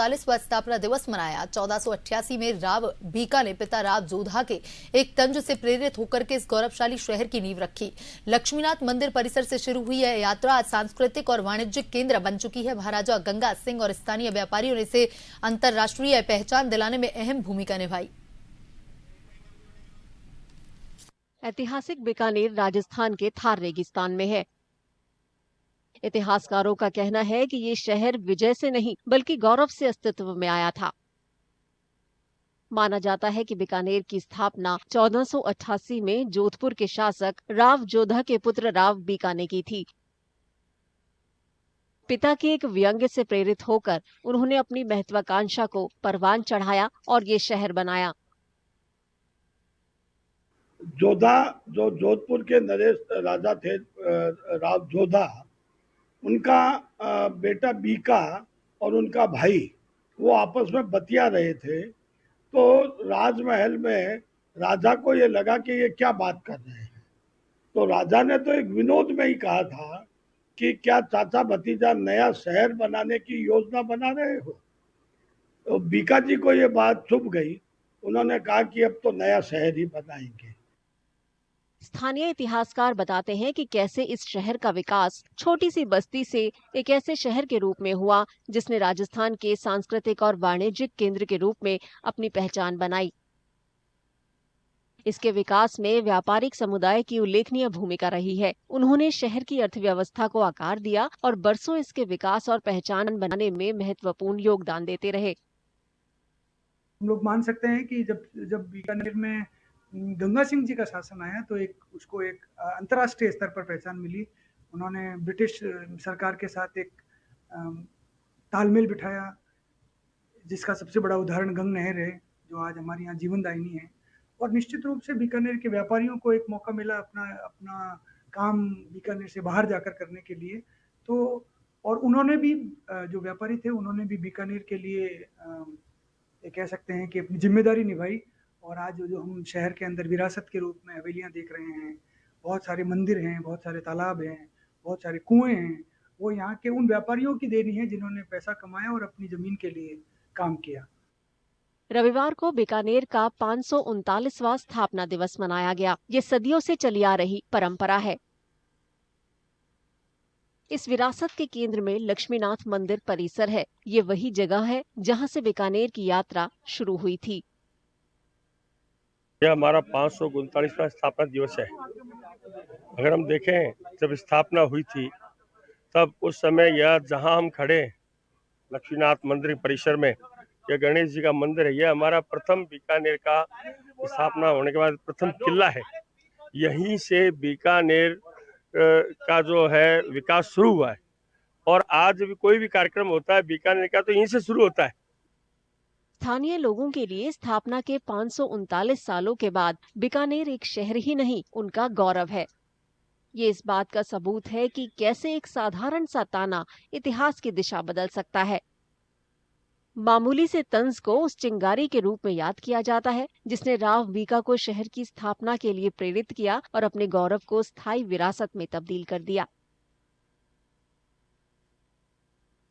41वां स्थापना दिवस मनाया। 1488 में राव बीका ने पिता राव जोधा के एक तंज से प्रेरित होकर के इस गौरवशाली शहर की नींव रखी। लक्ष्मीनाथ मंदिर परिसर से शुरू हुई यह यात्रा आज सांस्कृतिक और वाणिज्यिक केंद्र बन चुकी है। महाराजा गंगा सिंह और स्थानीय व्यापारियों ने इसे अंतर्राष्ट्रीय पहचान दिलाने में अहम भूमिका निभाई। ऐतिहासिक बीकानेर राजस्थान के थार रेगिस्तान में है। इतिहासकारों का कहना है कि ये शहर विजय से नहीं बल्कि गौरव से अस्तित्व में आया था। माना जाता है कि बीकानेर की स्थापना 1488 में जोधपुर के शासक राव जोधा के पुत्र राव बीका ने की थी। पिता के एक व्यंग्य से प्रेरित होकर उन्होंने अपनी महत्वाकांक्षा को परवान चढ़ाया और ये शहर बनाया। जोधा जो जोधपुर के नरेश राजा थे, राव जोधा, उनका बेटा बीका और उनका भाई वो आपस में बतिया रहे थे। तो राजमहल में राजा को ये लगा कि ये क्या बात कर रहे हैं। तो राजा ने तो एक विनोद में ही कहा था कि क्या चाचा भतीजा नया शहर बनाने की योजना बना रहे हो। तो बीका जी को ये बात चुभ गई। उन्होंने कहा कि अब तो नया शहर ही बनाएंगे। स्थानीय इतिहासकार बताते हैं कि कैसे इस शहर का विकास छोटी सी बस्ती से एक ऐसे शहर के रूप में हुआ जिसने राजस्थान के सांस्कृतिक और वाणिज्यिक केंद्र के रूप में अपनी पहचान बनाई। इसके विकास में व्यापारिक समुदाय की उल्लेखनीय भूमिका रही है। उन्होंने शहर की अर्थव्यवस्था को आकार दिया और बरसों इसके विकास और पहचान बनाने में महत्वपूर्ण योगदान देते रहे। हम लोग मान सकते हैं कि जब बीकानेर में गंगा सिंह जी का शासन आया तो उसको एक अंतर्राष्ट्रीय स्तर पर पहचान मिली। उन्होंने ब्रिटिश सरकार के साथ एक तालमेल बिठाया, जिसका सबसे बड़ा उदाहरण गंग नहर है, जो आज हमारे यहाँ जीवनदायिनी है। और निश्चित रूप से बीकानेर के व्यापारियों को एक मौका मिला अपना काम बीकानेर से बाहर जाकर करने के लिए। तो और उन्होंने भी, जो व्यापारी थे, उन्होंने भी बीकानेर के लिए कह सकते हैं कि अपनी जिम्मेदारी निभाई। और आज जो हम शहर के अंदर विरासत के रूप में हवेलियां देख रहे हैं, बहुत सारे मंदिर हैं, बहुत सारे तालाब हैं, बहुत सारे कुएं हैं, वो यहाँ के उन व्यापारियों की देनी है जिन्होंने पैसा कमाया और अपनी जमीन के लिए काम किया। रविवार को बीकानेर का 539वां स्थापना दिवस मनाया गया। ये सदियों से चली आ रही परंपरा है। इस विरासत के केंद्र में लक्ष्मीनाथ मंदिर परिसर है। ये वही जगह है जहां से बीकानेर की यात्रा शुरू हुई थी। यह हमारा 539वां स्थापना दिवस है। अगर हम देखें, जब स्थापना हुई थी तब उस समय यह जहां हम खड़े लक्ष्मीनाथ मंदिर परिसर में, यह गणेश जी का मंदिर है। यह हमारा प्रथम बीकानेर का स्थापना होने के बाद प्रथम किला है। यहीं से बीकानेर का जो है विकास शुरू हुआ है। और आज भी कोई भी कार्यक्रम होता है बीकानेर का तो यहीं से शुरू होता है। स्थानीय लोगों के लिए स्थापना के 539 सालों के बाद बीकानेर एक शहर ही नहीं, उनका गौरव है। ये इस बात का सबूत है कि कैसे एक साधारण सा ताना इतिहास की दिशा बदल सकता है। मामूली से तंज को उस चिंगारी के रूप में याद किया जाता है जिसने राव बीका को शहर की स्थापना के लिए प्रेरित किया और अपने गौरव को स्थायी विरासत में तब्दील कर दिया।